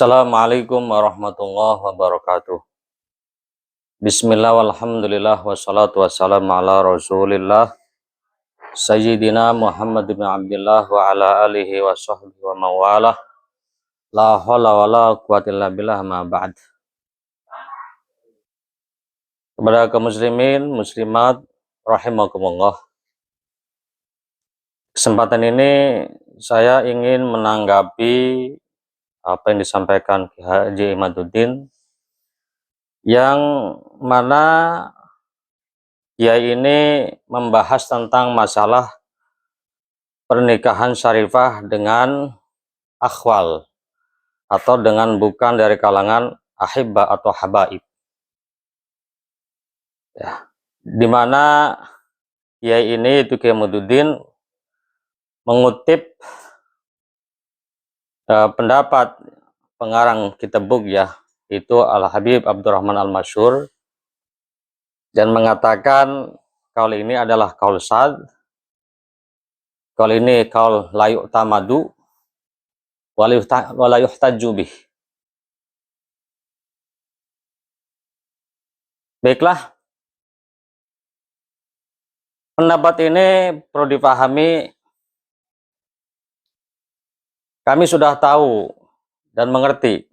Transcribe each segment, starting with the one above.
Assalamualaikum warahmatullahi wabarakatuh. Bismillah walhamdulillah wassalatu wassalamu ala rasulillah Sayyidina Muhammad bin Abdullah wa ala alihi wa sahbihi wa mawalah. La hawla wa la quwwata illa billah ma ba'd. Kepada kaum muslimin, muslimat, rahimakumullah. Kesempatan ini saya ingin menanggapi apa yang disampaikan Ki Haji Imaduddin, yang mana Kiai ini membahas tentang masalah pernikahan syarifah dengan akhwal atau dengan bukan dari kalangan ahibba atau habaib. Ya, dimana Kiai ini itu Kiai Imaduddin mengutip pendapat pengarang kitab Bughyah itu Al-Habib Abdurrahman Al-Masyhur, dan mengatakan kaul ini adalah kaul sad, kaul ini kaul la yu'tamadu wa la yuhtaju bih. Baiklah, pendapat ini perlu dipahami. Kami sudah tahu dan mengerti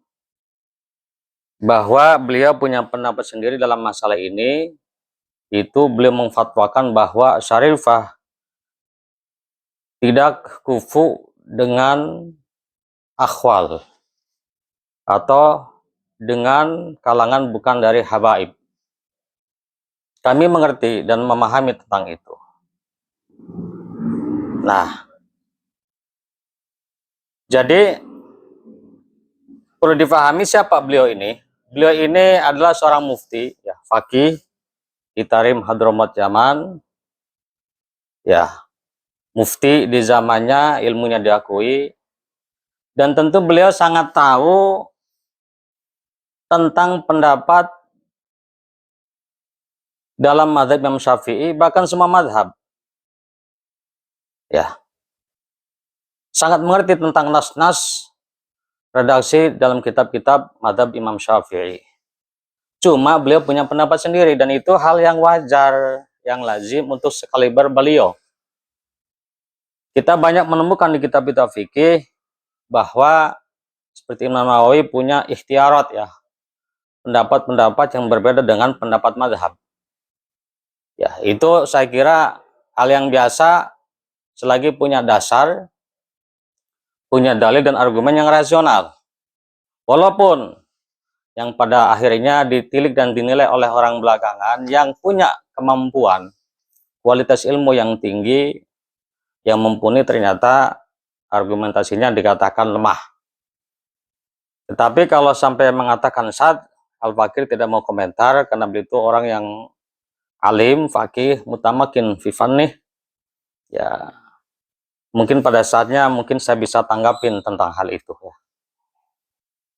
bahwa beliau punya pendapat sendiri dalam masalah ini. Itu beliau memfatwakan bahwa syarifah tidak kufu dengan akhwal atau dengan kalangan bukan dari habaib. Kami mengerti dan memahami tentang itu. Nah, jadi perlu dipahami siapa beliau ini. Beliau ini adalah seorang mufti, ya, faqih di Tarim Hadramaut Yaman, ya, mufti di zamannya, ilmunya diakui, dan tentu beliau sangat tahu tentang pendapat dalam mazhab Imam Syafi'i, bahkan semua mazhab, ya, sangat mengerti tentang nas-nas redaksi dalam kitab-kitab mazhab Imam Syafi'i. Cuma beliau punya pendapat sendiri, dan itu hal yang wajar, yang lazim untuk sekaliber beliau. Kita banyak menemukan di kitab-kitab fikih bahwa seperti Imam Nawawi punya ikhtiarat, ya, pendapat-pendapat yang berbeda dengan pendapat mazhab. Ya, itu saya kira hal yang biasa selagi punya dasar, punya dalil dan argumen yang rasional. Walaupun yang pada akhirnya ditilik dan dinilai oleh orang belakangan yang punya kemampuan, kualitas ilmu yang tinggi, yang mumpuni, ternyata argumentasinya dikatakan lemah. Tetapi kalau sampai mengatakan sad, Al-Fakir tidak mau komentar karena beliau itu orang yang alim, fakih, mutamakin fifan nih. Ya, mungkin pada saatnya mungkin saya bisa tanggapin tentang hal itu, ya.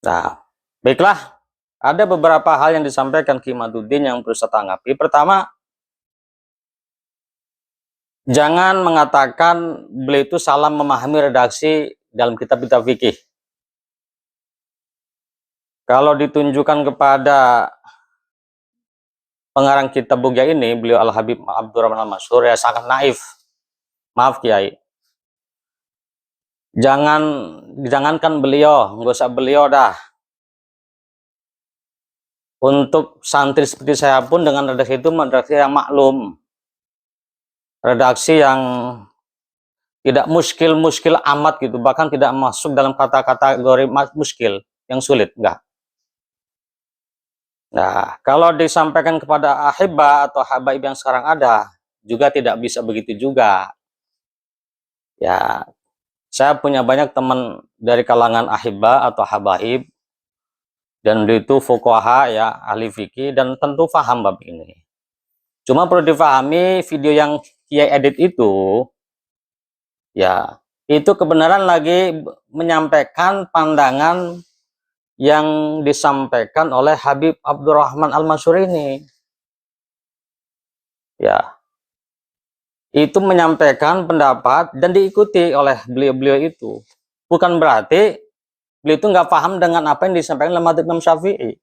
Nah, baiklah. Ada beberapa hal yang disampaikan Ki Imaduddin yang perlu saya tanggapi. Pertama, jangan mengatakan beliau itu salah memahami redaksi dalam kitab-kitab fikih. Kalau ditunjukkan kepada pengarang kitab Bughyah ini, beliau Al-Habib Abdurrahman Al-Masyhur, ya sangat naif. Maaf Kiai. Jangankan beliau, nggak usah beliau dah. Untuk santri seperti saya pun dengan redaksi itu redaksi yang maklum, redaksi yang tidak muskil amat gitu, bahkan tidak masuk dalam kategori muskil yang sulit, enggak. Nah, kalau disampaikan kepada ahibba atau habaib yang sekarang ada, juga tidak bisa begitu juga. Ya, saya punya banyak teman dari kalangan ahibba atau habaib, dan itu fuqaha, ya, ahli fikih, dan tentu paham bab ini. Cuma perlu difahami, video yang Kiai edit itu, ya, itu kebenaran lagi menyampaikan pandangan yang disampaikan oleh Habib Abdurrahman Al-Masyhur ini. Ya, itu menyampaikan pendapat dan diikuti oleh beliau-beliau itu. Bukan berarti beliau itu nggak paham dengan apa yang disampaikan oleh Madzhab Imam Syafi'i.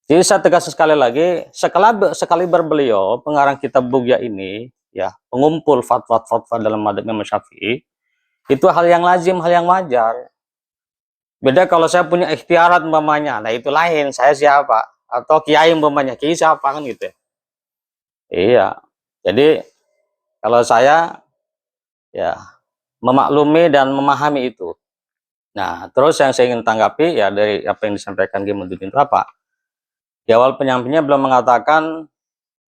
Jadi saya tegas sekali lagi, sekali beliau pengarang kitab Bughya ini, ya, pengumpul fatwa-fatwa dalam Madzhab Imam Syafi'i, itu hal yang lazim, hal yang wajar. Beda kalau saya punya ikhtiarat umpamanya, nah itu lain, saya siapa? Atau kiai umpamanya, kiai siapa kan gitu ya. Iya. Jadi kalau saya ya memaklumi dan memahami itu. Nah, terus yang saya ingin tanggapi ya dari apa yang disampaikan Gimuddin itu apa? Di awal penyampainya belum mengatakan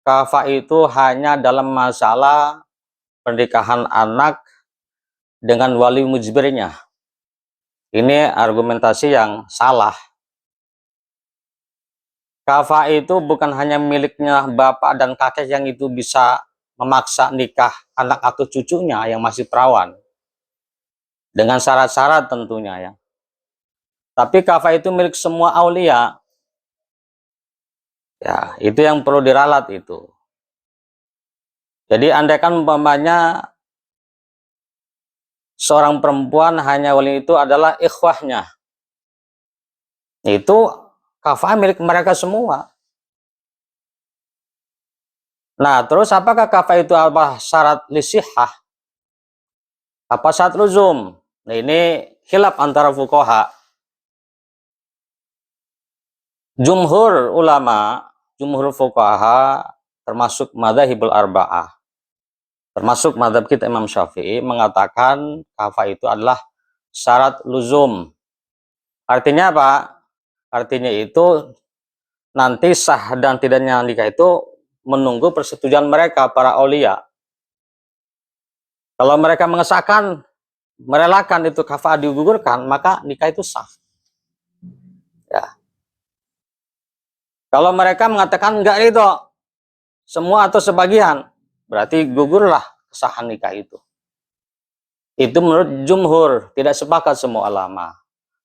kafah itu hanya dalam masalah pernikahan anak dengan wali mujbirnya. Ini argumentasi yang salah. Kafah itu bukan hanya miliknya bapak dan kakek yang itu bisa memaksa nikah anak atau cucunya yang masih perawan. Dengan syarat-syarat tentunya ya. Tapi kafah itu milik semua aulia. Ya, itu yang perlu diralat itu. Jadi andaikan umpamanya seorang perempuan hanya wali itu adalah ikhwahnya, itu kafah milik mereka semua. Nah, terus apakah kafah itu apa syarat lisihah? Apa syarat luzum? Nah, ini khilaf antara fuqaha. Jumhur ulama, jumhur fuqaha termasuk madzhabul arba'ah, termasuk madzhab kita Imam Syafi'i mengatakan kafah itu adalah syarat luzum. Artinya apa? Artinya itu nanti sah dan tidaknya nikah itu menunggu persetujuan mereka para aulia. Kalau mereka mengesahkan, merelakan itu kafah digugurkan, maka nikah itu sah. Ya. Kalau mereka mengatakan enggak itu, semua atau sebagian, berarti gugurlah kesahan nikah itu. Itu menurut jumhur, tidak sepakat semua ulama.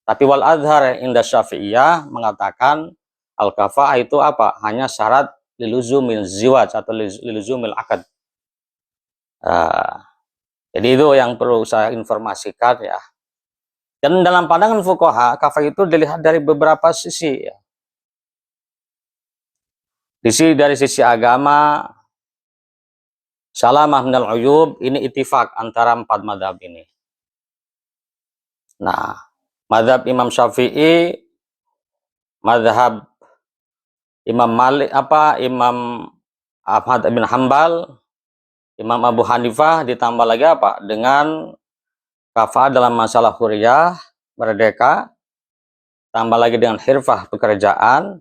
Tapi wal adhar inda syafi'iyah mengatakan al-kafah itu apa? Hanya syarat liluzumil ziwaj atau liluzumil akad. Jadi itu yang perlu saya informasikan ya. Dan dalam pandangan fuqaha, kafah itu dilihat dari beberapa sisi ya. Dari sisi agama, salamah minal uyub, ini ittifaq antara 4 madhab ini. Nah, madhab Imam Syafi'i, madhab Imam Malik, Imam Ahmad bin Hambal, Imam Abu Hanifah, ditambah lagi apa? Dengan kafah dalam masalah huriyah, merdeka, tambah lagi dengan hirfah, pekerjaan,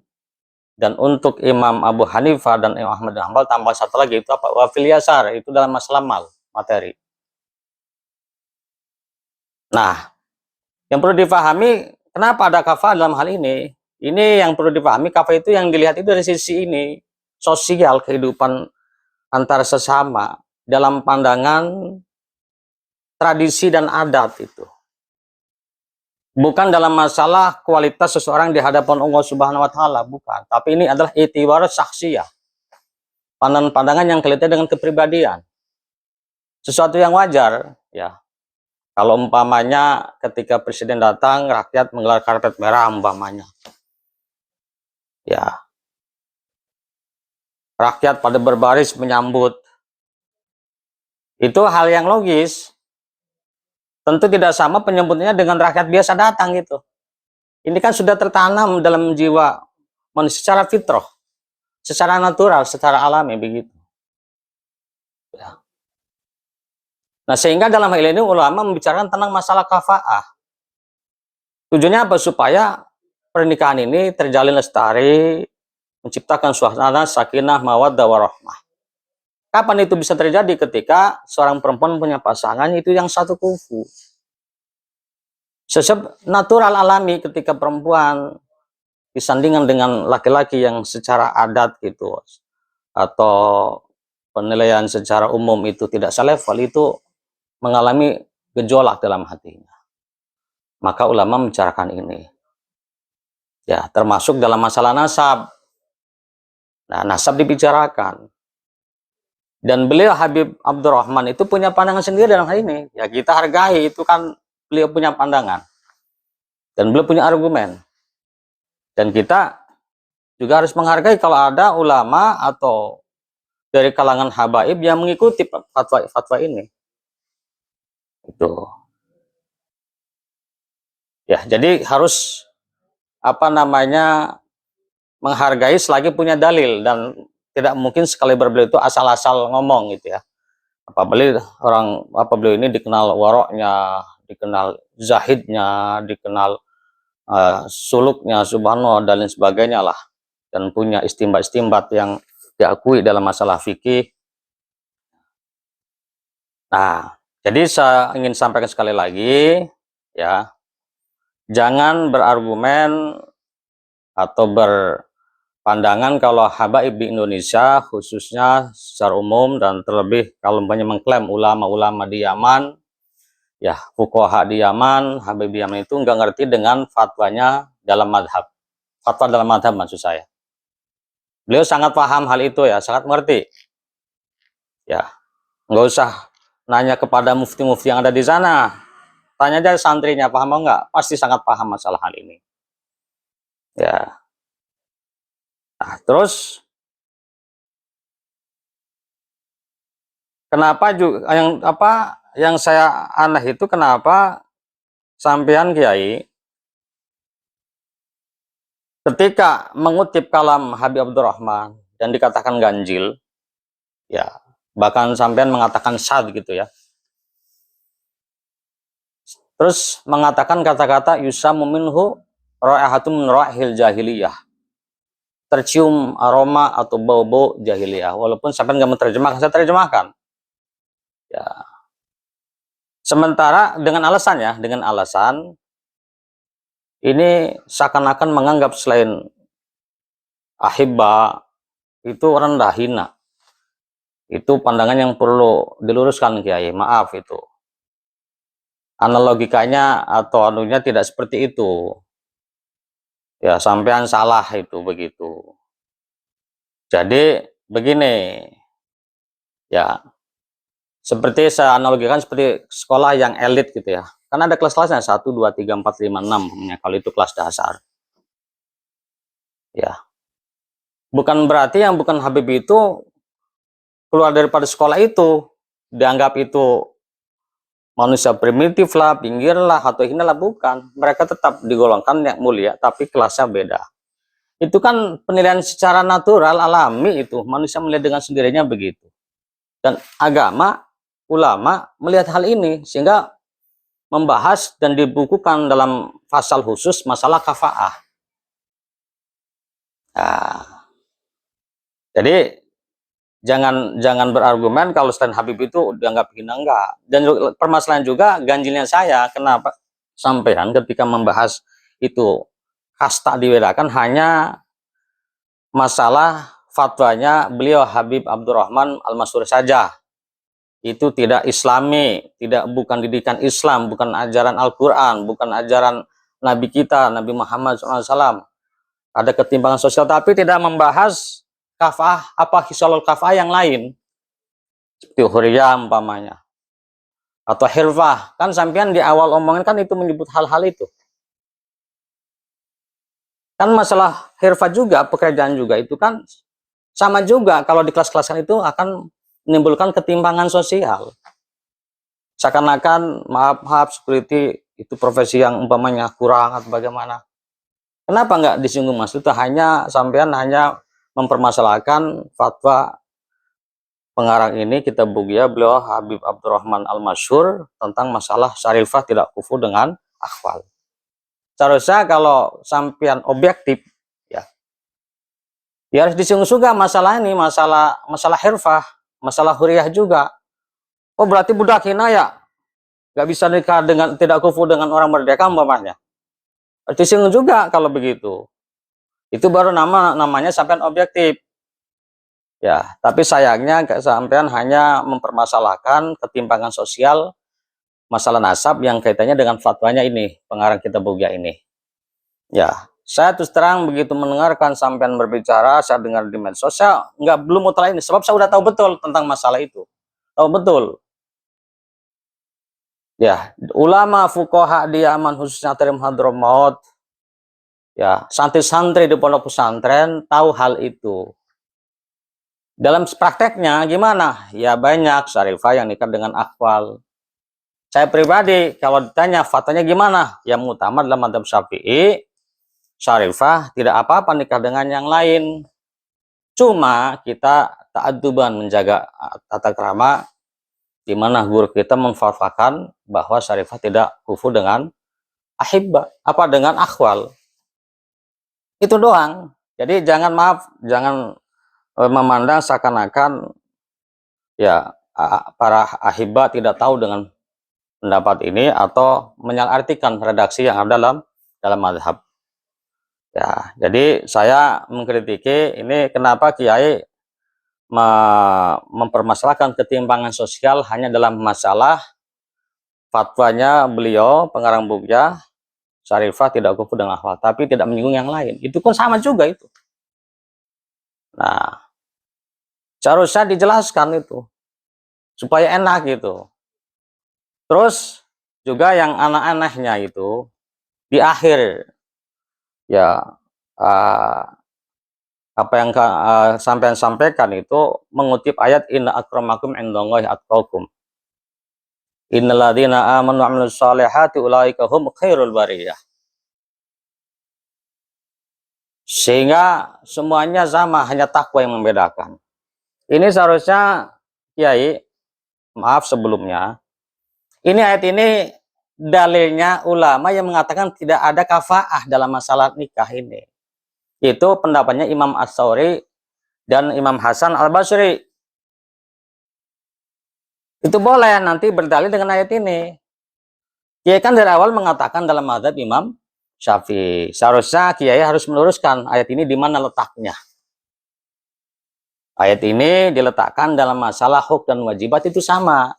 dan untuk Imam Abu Hanifah dan Imam Ahmad bin Hambal tambah satu lagi itu apa? Wafil yasar, itu dalam masalah materi. Nah, yang perlu dipahami kenapa ada kafah dalam hal ini? Ini yang perlu dipahami, kafah itu yang dilihat itu dari sisi ini, sosial, kehidupan antara sesama dalam pandangan tradisi dan adat itu. Bukan dalam masalah kualitas seseorang di hadapan Allah Subhanahu wa taala, bukan. Tapi ini adalah itibar saksiyah. Pandangan yang kaitannya dengan kepribadian. Sesuatu yang wajar, ya. Kalau umpamanya ketika presiden datang, rakyat menggelar karpet merah umpamanya. Ya. Rakyat pada berbaris menyambut. Itu hal yang logis. Tentu tidak sama penyambutnya dengan rakyat biasa datang gitu. Ini kan sudah tertanam dalam jiwa manusia secara fitrah, secara natural, secara alami begitu. Ya. Nah, sehingga dalam hal ini ulama membicarakan tentang masalah kafaah. Tujuannya apa? Supaya pernikahan ini terjalin lestari, menciptakan suasana sakinah, mawaddah, warahmah. Kapan itu bisa terjadi? Ketika seorang perempuan punya pasangan itu yang satu kufu. Natural alami ketika perempuan disandingkan dengan laki-laki yang secara adat gitu, atau penilaian secara umum itu tidak selevel, itu mengalami gejolak dalam hatinya. Maka ulama membicarakan ini. Ya, termasuk dalam masalah nasab. Nah, nasab dibicarakan. Dan beliau Habib Abdurrahman itu punya pandangan sendiri dalam hal ini. Ya, kita hargai, itu kan beliau punya pandangan. dan beliau punya argumen. Dan kita juga harus menghargai kalau ada ulama atau dari kalangan habaib yang mengikuti fatwa ini. Itu. Ya, jadi harus menghargai selagi punya dalil, dan tidak mungkin sekali beliau itu asal-asal ngomong gitu ya. Beliau ini dikenal waroknya, dikenal zahidnya, dikenal suluknya, subhanallah, dan lain sebagainya lah, dan punya istimbat-istimbat yang diakui dalam masalah fikih. Nah, jadi saya ingin sampaikan sekali lagi ya, jangan berargumen atau berpandangan kalau habaib di Indonesia khususnya secara umum, dan terlebih kalau mengklaim ulama-ulama di Yaman, ya fuqaha di Yaman, habaib di Yaman itu nggak ngerti dengan fatwanya dalam madhab. Fatwa dalam madhab maksud saya. Beliau sangat paham hal itu ya, sangat mengerti. Ya, nggak usah nanya kepada mufti-mufti yang ada di sana. Tanya aja santrinya, paham atau enggak? Pasti sangat paham masalah hal ini. Ya. Nah, terus kenapa juga yang saya aneh itu, kenapa sampean Kiai ketika mengutip kalam Habib Abdurrahman dan dikatakan ganjil, ya bahkan sampean mengatakan sad gitu ya, terus mengatakan kata-kata yusamu minhu raihatum min raihil jahiliyah, tercium aroma atau bau-bau jahiliyah. Walaupun sampean nggak menerjemahkan, saya terjemahkan ya. Sementara dengan alasan ini seakan-akan menganggap selain ahibba itu rendah, hina. Itu pandangan yang perlu diluruskan Kiai, maaf itu. Analogikanya atau anunya tidak seperti itu. Ya, sampean salah itu begitu. Jadi begini, ya seperti saya analogikan seperti sekolah yang elit gitu ya. Kan ada kelas-kelasnya 1, 2, 3, 4, 5, 6. Kalau itu kelas dasar. Ya. Bukan berarti yang bukan Habib itu keluar daripada sekolah itu, dianggap itu manusia primitif lah, pinggir lah, atau hina lah, bukan. Mereka tetap digolongkan yang mulia, tapi kelasnya beda. Itu kan penilaian secara natural, alami itu. Manusia melihat dengan sendirinya begitu. Dan agama, ulama melihat hal ini, sehingga membahas dan dibukukan dalam pasal khusus masalah kafaah. Nah, jadi jangan berargumen kalau selain Habib itu dianggap hina, enggak. Dan permasalahan juga ganjilnya saya, kenapa sampean ketika membahas itu kasta dibedakan hanya masalah fatwanya beliau Habib Abdurrahman Al-Masyhur saja. Itu tidak islami, bukan didikan Islam, bukan ajaran Al-Quran, bukan ajaran Nabi kita, Nabi Muhammad SAW. Ada ketimpangan sosial, tapi tidak membahas kafah, hisolul kafah yang lain. Seperti huriyah umpamanya. Atau hirfah. Kan sampean di awal omongan kan itu menyebut hal-hal itu. Kan masalah hirfah juga, pekerjaan juga, itu kan sama juga kalau di kelas-kelasan itu akan menimbulkan ketimpangan sosial. Seakan-akan maaf security itu profesi yang umpamanya kurang atau bagaimana. Kenapa nggak disinggung Mas? Itu sampean hanya mempermasalahkan fatwa pengarang ini, kitab Bughya beliau Habib Abdurrahman Al-Masyhur tentang masalah syarifah tidak kufur dengan akhwal. Seharusnya kalau sampean objektif ya harus disinggung juga masalah ini, masalah hirfah, masalah huriyah juga. Oh berarti budak hina ya nggak bisa nikah dengan tidak kufur dengan orang merdeka umpamanya. Disinggung juga kalau begitu. Itu baru namanya sampean objektif. Ya, tapi sayangnya sampean hanya mempermasalahkan ketimpangan sosial, masalah nasab yang kaitannya dengan fatwanya ini, pengarang kitab Bughya ini. Ya, saya terus terang begitu mendengarkan sampean berbicara, saya dengar di medsos, saya belum mau ini, sebab saya udah tahu betul tentang masalah itu. Tahu betul. Ya, ulama fuqaha di Yaman khususnya Tarim Hadramaut, ya, santri-santri di pondok pesantren tahu hal itu. Dalam prakteknya gimana? Ya banyak syarifah yang nikah dengan akwal. Saya pribadi kalau ditanya fatwanya gimana? Yang utama dalam madzhab Syafi'i, syarifah tidak apa-apa nikah dengan yang lain. Cuma kita ta'adduban menjaga tata krama, di mana guru kita memfatwakan bahwa syarifah tidak kufu dengan ahibba, apa dengan akhwal. Itu doang. Jadi jangan, maaf, jangan memandang seakan-akan ya para ahibba tidak tahu dengan pendapat ini atau menyalahartikan redaksi yang ada dalam mazhab. Ya, jadi saya mengkritiki ini kenapa Kiai mempermasalahkan ketimpangan sosial hanya dalam masalah fatwanya beliau pengarang Bughya syarifah tidak kufu dengan akhwal, tapi tidak menyinggung yang lain. Itu pun sama juga itu. Nah, seharusnya dijelaskan itu supaya enak gitu. Terus juga yang aneh-anehnya itu di akhir ya apa yang sampean sampaikan itu mengutip ayat inna akramakum indallahi atqakum. Innalladzina amanu wa 'amilus shalihati ulaika hum khairul bariyah. Sehingga semuanya sama, hanya takwa yang membedakan. Ini seharusnya Kiai, maaf sebelumnya, ini ayat ini dalilnya ulama yang mengatakan tidak ada kafaah dalam masalah nikah ini. Itu pendapatnya Imam As-Sawri dan Imam Hasan Al-Basri. Itu boleh nanti berdalil dengan ayat ini. Kiai kan dari awal mengatakan dalam mazhab Imam Syafi'i. Seharusnya Kiai harus meluruskan ayat ini di mana letaknya. Ayat ini diletakkan dalam masalah huk dan wajibat itu sama.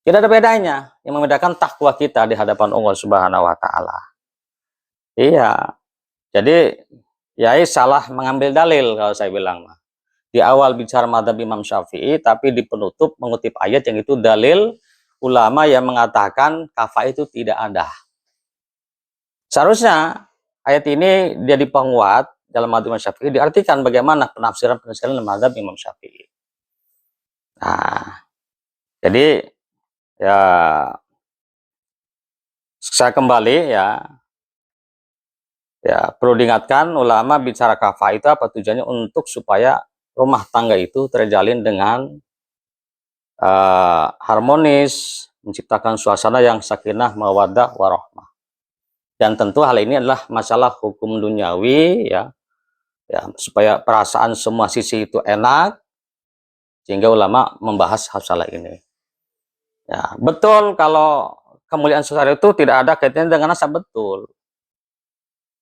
Tidak ada bedanya. Yang membedakan takwa kita di hadapan Allah Subhanahu wa taala. Iya. Jadi Kiai salah mengambil dalil kalau saya bilang. Di awal bicara mazhab Imam Syafi'i, tapi di penutup mengutip ayat yang itu dalil ulama yang mengatakan kafah itu tidak ada. Seharusnya ayat ini jadi penguat dalam mazhab Imam Syafi'i, diartikan bagaimana penafsiran mazhab Imam Syafi'i. Nah, jadi ya saya kembali ya perlu diingatkan ulama bicara kafah itu apa tujuannya, untuk supaya rumah tangga itu terjalin dengan harmonis, menciptakan suasana yang sakinah, mawaddah, warahmah. Dan tentu hal ini adalah masalah hukum duniawi ya, supaya perasaan semua sisi itu enak, sehingga ulama membahas masalah ini. Ya, betul kalau kemuliaan seseorang itu tidak ada kaitannya dengan nasab, betul.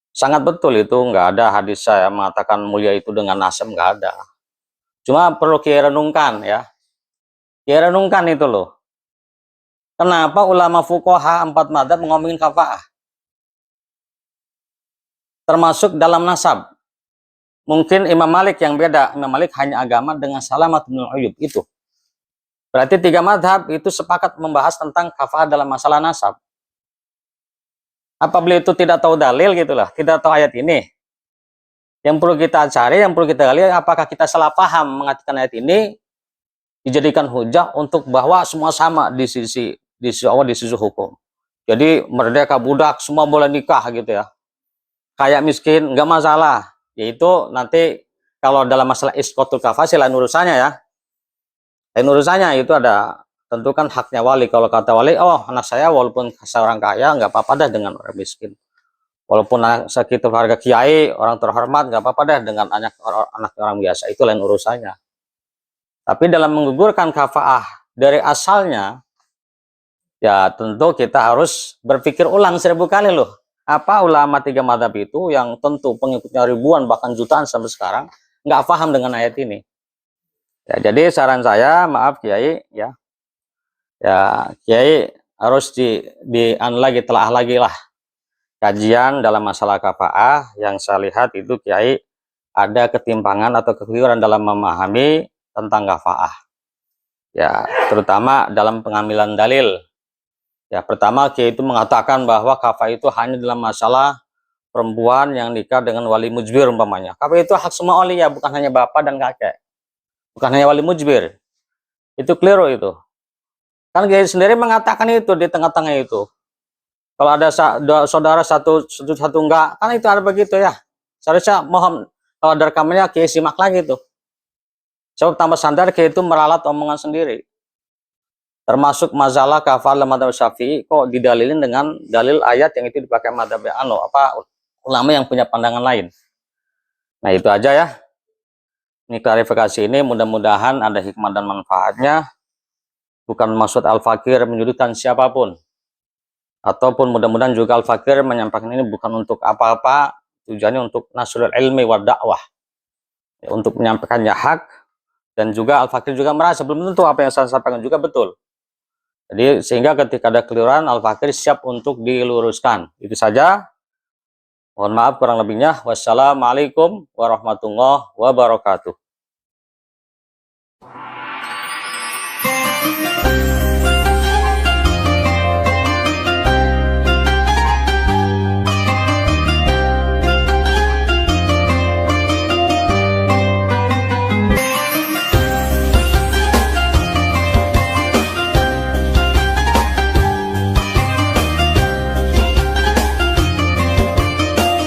Sangat betul itu, nggak ada hadis saya mengatakan mulia itu dengan nasab, nggak ada. Cuma perlu kita renungkan ya. Kita renungkan itu loh. Kenapa ulama fuqaha 4 madzhab ngomongin kafaah? Termasuk dalam nasab. Mungkin Imam Malik yang beda. Imam Malik hanya agama dengan Salamat bin Uyub itu. Berarti 3 madzhab itu sepakat membahas tentang kafaah dalam masalah nasab. Apa beliau itu tidak tahu dalil gitulah, tidak tahu ayat ini? Yang perlu kita cari, yang perlu kita gali, apakah kita salah paham mengartikan ayat ini dijadikan hujah untuk bahwa semua sama di sisi Allah, di sisi hukum. Jadi merdeka budak semua boleh nikah gitu ya. Kayak miskin nggak masalah. Yaitu nanti kalau dalam masalah isqatul kafah lain urusannya ya. Lain urusannya itu ada tentu kan haknya wali. Kalau kata wali, oh anak saya walaupun seorang kaya nggak apa-apa dah dengan orang miskin. Walaupun anak sekitar harga kiai, orang terhormat, nggak apa-apa dah dengan anak orang biasa. Itu lain urusannya. Tapi dalam menggugurkan kafaah dari asalnya, ya tentu kita harus berpikir ulang 1000 kali loh. Apa ulama 3 madzhab itu yang tentu pengikutnya ribuan bahkan jutaan sampai sekarang nggak paham dengan ayat ini. Ya, jadi saran saya, maaf Kiai ya, Kiai harus lagi telah lagi lah kajian dalam masalah kafaah. Yang saya lihat itu Kiai ada ketimpangan atau kekeliruan dalam memahami tentang kafaah. Ya, terutama dalam pengambilan dalil. Ya, pertama Kiai itu mengatakan bahwa kafah itu hanya dalam masalah perempuan yang nikah dengan wali mujbir umpamanya. Kafah itu hak semua ya, bukan hanya bapak dan kakek. Bukan hanya wali mujbir. Itu keliru itu. Kan Kiai sendiri mengatakan itu di tengah-tengah itu. Kalau ada saudara satu enggak, kan itu ada begitu ya. Seharusnya mohon kalau ada rekamannya Kiai simak lagi tuh. Sebab tambah sadar Kiai itu meralat omongan sendiri. Termasuk masalah kafal madhab Syafi'i kok didalilin dengan dalil ayat yang itu dipakai madhab ulama yang punya pandangan lain. Nah itu aja ya. Ini klarifikasi ini mudah-mudahan ada hikmah dan manfaatnya. Bukan maksud Al-Fakir menyudutkan siapapun. Ataupun mudah-mudahan juga Al-Fakir menyampaikan ini bukan untuk apa-apa. Tujuannya untuk nasrul ilmi wa dakwah. Ya, untuk menyampaikannya hak. Dan juga Al-Fakir juga merasa belum tentu apa yang saya sampaikan juga betul. Jadi sehingga ketika ada keliruan Al-Fakir siap untuk diluruskan. Itu saja. Mohon maaf kurang lebihnya. Wassalamualaikum warahmatullahi wabarakatuh.